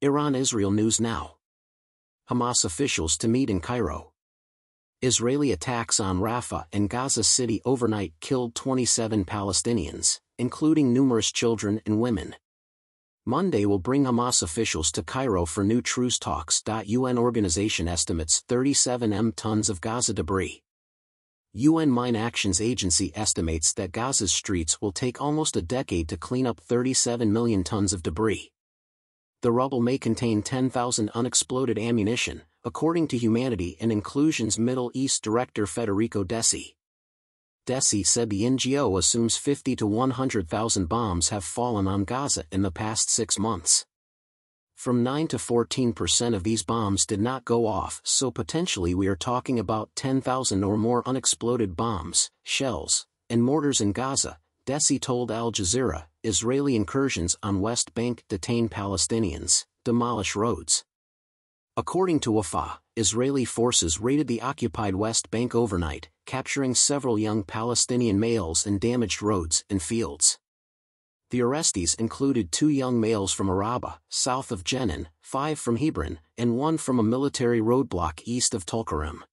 Israel News Now. Hamas officials to meet in Cairo. Israeli attacks on Rafah and Gaza City overnight killed 27 Palestinians, including numerous children and women. Monday will bring Hamas officials to Cairo for new truce talks. UN organization estimates 37 tons of Gaza debris. UN Mine Actions Agency estimates that Gaza's streets will take almost a decade to clean up 37 million tons of debris. The rubble may contain 10,000 unexploded ammunition, according to Humanity and Inclusion's Middle East Director Federico Dessi. Dessi said the NGO assumes 50 to 100,000 bombs have fallen on Gaza in the past 6 months. From 9 to 14% of these bombs did not go off, so potentially we are talking about 10,000 or more unexploded bombs, shells, and mortars in Gaza, Dessi told Al Jazeera. Israeli incursions on West Bank detain Palestinians, demolish roads. According to Wafa, Israeli forces raided the occupied West Bank overnight, capturing several young Palestinian males and damaged roads and fields. The arrestees included 2 young males from Araba, south of Jenin, 5 from Hebron, and 1 from a military roadblock east of Tulkarem.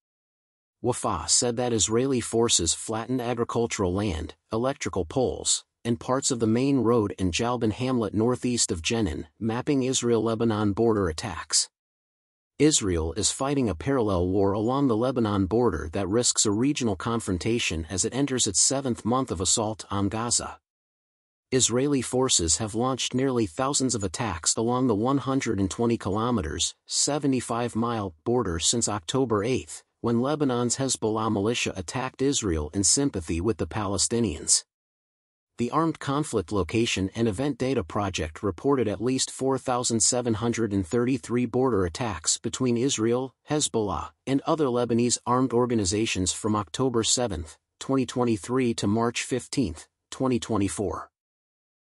Wafa said that Israeli forces flattened agricultural land, electrical poles, and parts of the main road in Jalban hamlet northeast of Jenin, mapping Israel-Lebanon border attacks. Israel is fighting a parallel war along the Lebanon border that risks a regional confrontation as it enters its 7th month of assault on Gaza. Israeli forces have launched nearly thousands of attacks along the 120 kilometers, 75-mile border since October 8, when Lebanon's Hezbollah militia attacked Israel in sympathy with the Palestinians. The Armed Conflict Location and Event Data Project reported at least 4,733 border attacks between Israel, Hezbollah, and other Lebanese armed organizations from October 7, 2023 to March 15, 2024.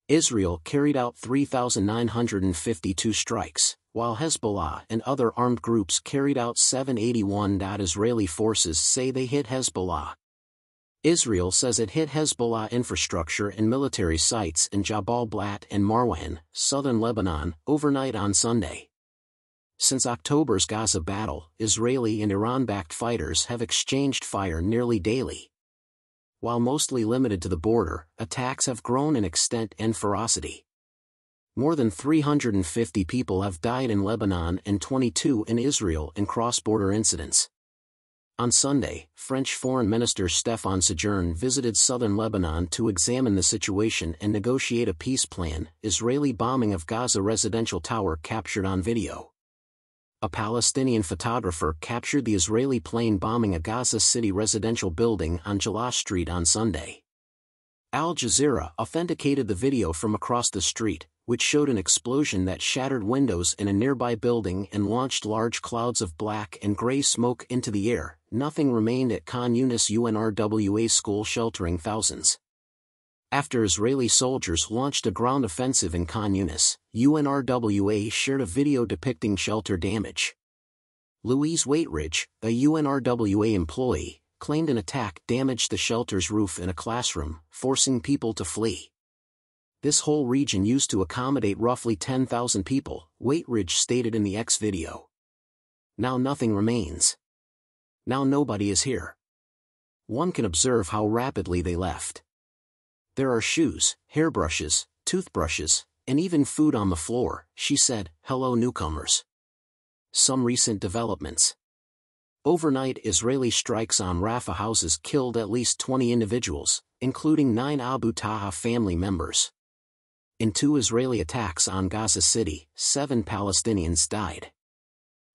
Israel carried out 3,952 strikes, while Hezbollah and other armed groups carried out 781. Israeli forces say they hit Hezbollah. Israel says it hit Hezbollah infrastructure and military sites in Jabal Blat and Marwan, southern Lebanon, overnight on Sunday. Since October's Gaza battle, Israeli and Iran-backed fighters have exchanged fire nearly daily. While mostly limited to the border, attacks have grown in extent and ferocity. More than 350 people have died in Lebanon and 22 in Israel in cross-border incidents. On Sunday, French Foreign Minister Stéphane Séjourné visited southern Lebanon to examine the situation and negotiate a peace plan. Israeli bombing of Gaza residential tower captured on video. A Palestinian photographer captured the Israeli plane bombing a Gaza City residential building on Jallah Street on Sunday. Al Jazeera authenticated the video from across the street, which showed an explosion that shattered windows in a nearby building and launched large clouds of black and gray smoke into the air. Nothing remained at Khan Yunis UNRWA school, sheltering thousands. After Israeli soldiers launched a ground offensive in Khan Yunis, UNRWA shared a video depicting shelter damage. Louise Waitridge, a UNRWA employee, claimed an attack damaged the shelter's roof in a classroom, forcing people to flee. This whole region used to accommodate roughly 10,000 people, Waitridge stated in the X video. Now nothing remains. Now nobody is here. One can observe how rapidly they left. There are shoes, hairbrushes, toothbrushes, and even food on the floor, she said. Hello newcomers. Some recent developments. Overnight Israeli strikes on Rafah houses killed at least 20 individuals, including 9 Abu Taha family members. In 2 Israeli attacks on Gaza City, 7 Palestinians died.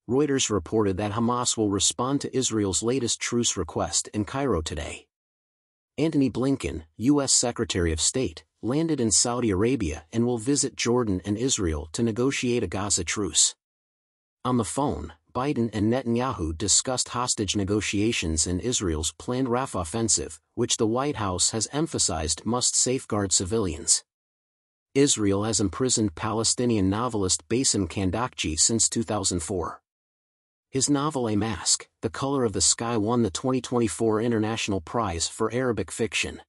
Reuters reported that Hamas will respond to Israel's latest truce request in Cairo today. Antony Blinken, U.S. Secretary of State, landed in Saudi Arabia and will visit Jordan and Israel to negotiate a Gaza truce. On the phone, Biden and Netanyahu discussed hostage negotiations and Israel's planned Rafah offensive, which the White House has emphasized must safeguard civilians. Israel has imprisoned Palestinian novelist Bassem Kandakji since 2004. His novel A Mask, The Color of the Sky won the 2024 International Prize for Arabic Fiction.